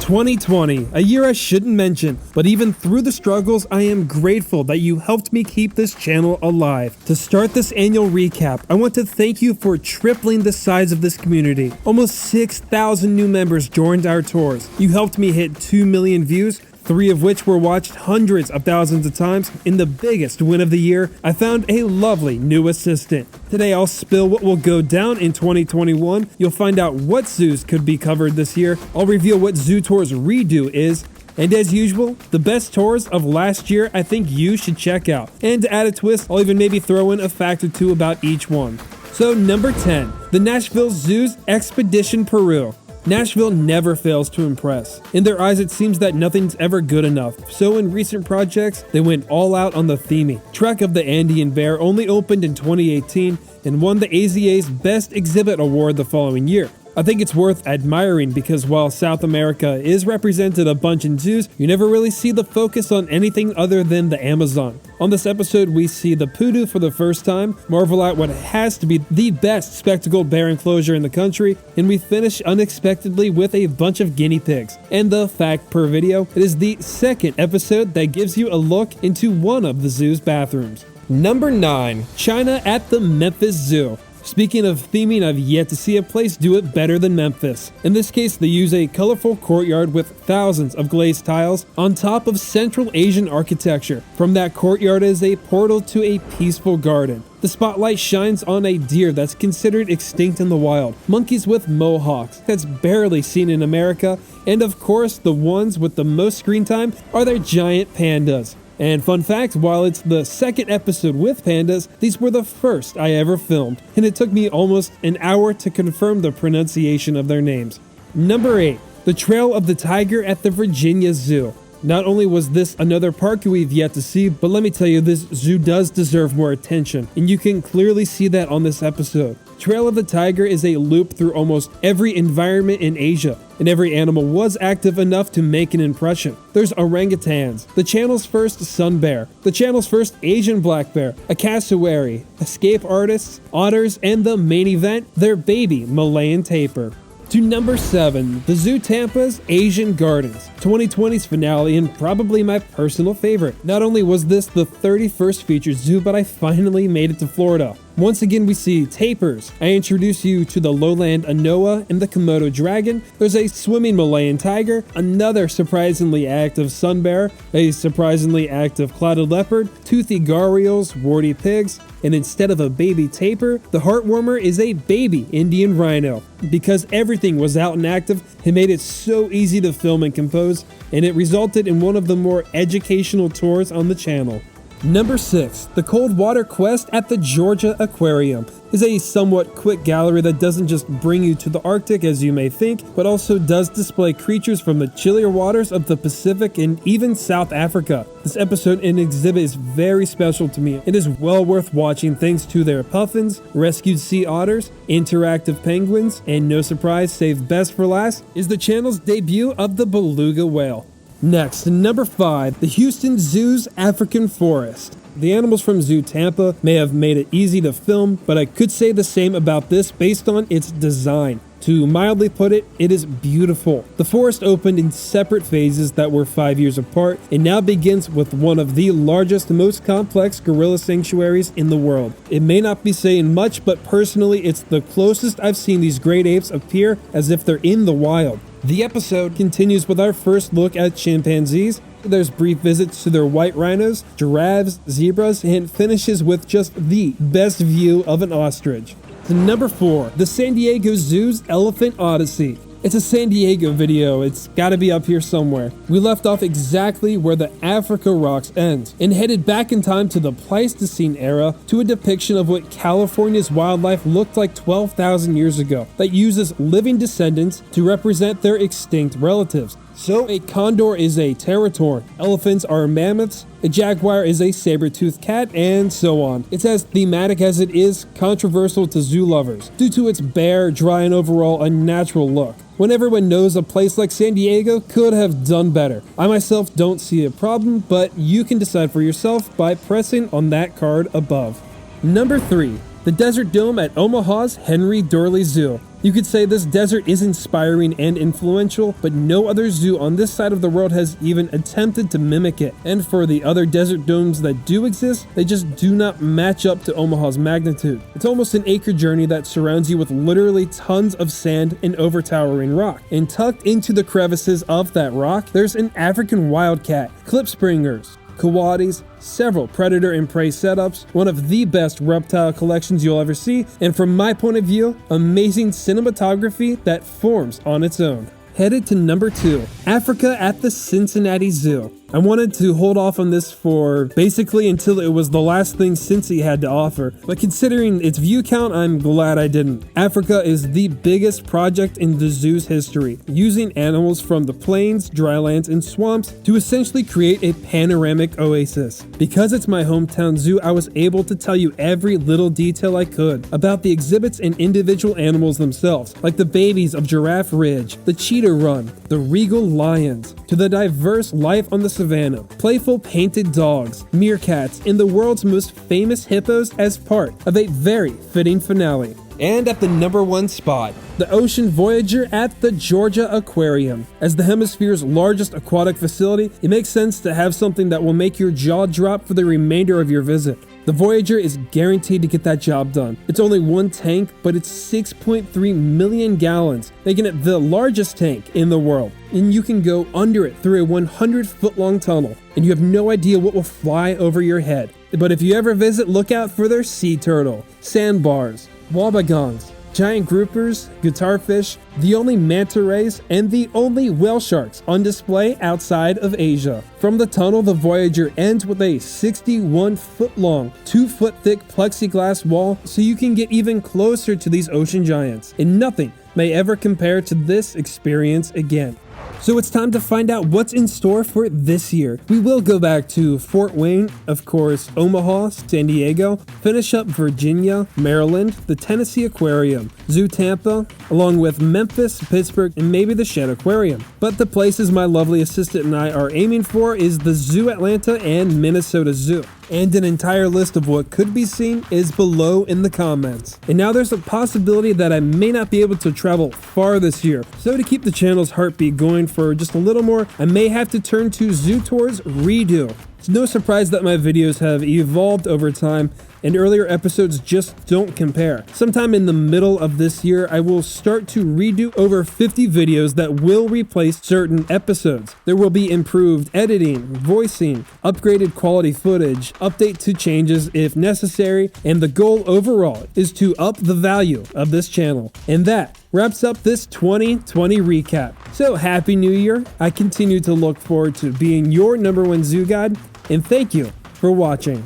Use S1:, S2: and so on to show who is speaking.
S1: 2020, a year I shouldn't mention, but even through the struggles, I am grateful that you helped me keep this channel alive. To start this annual recap, I want to thank you for tripling the size of this community. Almost 6,000 new members joined our tours. You helped me hit 2 million views, 3 of which were watched hundreds of thousands of times. In the biggest win of the year, I found a lovely new assistant. Today I'll spill what will go down in 2021. You'll find out what zoos could be covered this year. I'll reveal what Zoo Tours Redo is. And as usual, the best tours of last year I think you should check out. And to add a twist, I'll even maybe throw in a fact or two about each one. So number 10, the Nashville Zoo's Expedition Peru. Nashville never fails to impress. In their eyes, it seems that nothing's ever good enough. So in recent projects, they went all out on the theming. Trek of the Andean Bear only opened in 2018 and won the AZA's Best Exhibit Award the following year. I think it's worth admiring because while South America is represented a bunch in zoos, you never really see the focus on anything other than the Amazon. On this episode, we see the poodoo for the first time, marvel at what has to be the best spectacled bear enclosure in the country, and we finish unexpectedly with a bunch of guinea pigs. And the fact per video, it is the second episode that gives you a look into one of the zoo's bathrooms. Number 9, China at the Memphis Zoo. Speaking of theming, I've yet to see a place do it better than Memphis. In this case, they use a colorful courtyard with thousands of glazed tiles on top of Central Asian architecture. From that courtyard is a portal to a peaceful garden. The spotlight shines on a deer that's considered extinct in the wild, monkeys with mohawks that's barely seen in America, and of course, the ones with the most screen time are their giant pandas. And fun fact, while it's the second episode with pandas, these were the first I ever filmed, and it took me almost an hour to confirm the pronunciation of their names. Number 8, the Trail of the Tiger at the Virginia Zoo. Not only was this another park we've yet to see, but let me tell you, this zoo does deserve more attention, and you can clearly see that on this episode. Trail of the Tiger is a loop through almost every environment in Asia, and every animal was active enough to make an impression. There's orangutans, the channel's first sun bear, the channel's first Asian black bear, a cassowary, escape artists, otters, and the main event, their baby Malayan tapir. To number 7, the Zoo Tampa's Asian Gardens, 2020's finale and probably my personal favorite. Not only was this the 31st featured zoo, but I finally made it to Florida. Once again, we see tapirs. I introduce you to the lowland anoa and the Komodo dragon. There's a swimming Malayan tiger, another surprisingly active sun bear, a surprisingly active clouded leopard, toothy gharials, warty pigs, and instead of a baby tapir, the heartwarmer is a baby Indian rhino. Because everything was out and active, it made it so easy to film and compose, and it resulted in one of the more educational tours on the channel. Number 6, the Cold Water Quest at the Georgia Aquarium is a somewhat quick gallery that doesn't just bring you to the Arctic as you may think, but also does display creatures from the chillier waters of the Pacific and even South Africa. This episode and exhibit is very special to me. It is well worth watching thanks to their puffins, rescued sea otters, interactive penguins, and no surprise, save best for last, is the channel's debut of the beluga whale. Next, number 5, the Houston Zoo's African Forest. The animals from Zoo Tampa may have made it easy to film, but I could say the same about this based on its design. To mildly put it, it is beautiful. The forest opened in separate phases that were 5 years apart, and now begins with one of the largest, most complex gorilla sanctuaries in the world. It may not be saying much, but personally, it's the closest I've seen these great apes appear as if they're in the wild. The episode continues with our first look at chimpanzees. There's brief visits to their white rhinos, giraffes, zebras, and finishes with just the best view of an ostrich. Number 4, the San Diego Zoo's Elephant Odyssey. It's a San Diego video, it's gotta be up here somewhere. We left off exactly where the Africa Rocks ends, and headed back in time to the Pleistocene era to a depiction of what California's wildlife looked like 12,000 years ago, that uses living descendants to represent their extinct relatives. So a condor is a pterosaur, elephants are mammoths, a jaguar is a saber-toothed cat, and so on. It's as thematic as it is controversial to zoo lovers, due to its bare, dry, and overall unnatural look. When everyone knows a place like San Diego could have done better. I myself don't see a problem, but you can decide for yourself by pressing on that card above. Number 3, The Desert Dome at Omaha's Henry Doorly Zoo. You could say this desert is inspiring and influential, but no other zoo on this side of the world has even attempted to mimic it. And for the other desert domes that do exist, they just do not match up to Omaha's magnitude. It's almost an acre journey that surrounds you with literally tons of sand and overtowering rock. And tucked into the crevices of that rock, there's an African wildcat, klipspringers, coatis, several predator and prey setups, one of the best reptile collections you'll ever see, and from my point of view, amazing cinematography that forms on its own. Headed to number 2, Africa at the Cincinnati Zoo. I wanted to hold off on this for basically until it was the last thing Cincy had to offer, but considering its view count, I'm glad I didn't. Africa is the biggest project in the zoo's history, using animals from the plains, drylands, and swamps to essentially create a panoramic oasis. Because it's my hometown zoo, I was able to tell you every little detail I could about the exhibits and individual animals themselves, like the babies of Giraffe Ridge, the cheetah run, the regal lions, to the diverse life on the savannah, playful painted dogs, meerkats, and the world's most famous hippos as part of a very fitting finale. And at the number 1 spot, the Ocean Voyager at the Georgia Aquarium. As the hemisphere's largest aquatic facility, it makes sense to have something that will make your jaw drop for the remainder of your visit. The Voyager is guaranteed to get that job done. It's only one tank, but it's 6.3 million gallons, making it the largest tank in the world. And you can go under it through a 100-foot-long tunnel, and you have no idea what will fly over your head. But if you ever visit, look out for their sea turtle, sandbars, wobbegongs, giant groupers, guitarfish, the only manta rays, and the only whale sharks on display outside of Asia. From the tunnel, the Voyager ends with a 61-foot-long, 2-foot-thick plexiglass wall so you can get even closer to these ocean giants, and nothing may ever compare to this experience again. So it's time to find out what's in store for this year. We will go back to Fort Wayne, of course, Omaha, San Diego, finish up Virginia, Maryland, the Tennessee Aquarium, Zoo Tampa, along with Memphis, Pittsburgh, and maybe the Shed Aquarium. But the places my lovely assistant and I are aiming for is the Zoo Atlanta and Minnesota Zoo. And an entire list of what could be seen is below in the comments. And now there's a possibility that I may not be able to travel far this year. So to keep the channel's heartbeat going for just a little more, I may have to turn to Zoo Tours Redo. It's no surprise that my videos have evolved over time and earlier episodes just don't compare. Sometime in the middle of this year, I will start to redo over 50 videos that will replace certain episodes. There will be improved editing, voicing, upgraded quality footage, update to changes if necessary, and the goal overall is to up the value of this channel. And that wraps up this 2020 recap. So happy new year. I continue to look forward to being your #1 zoo guide, and thank you for watching.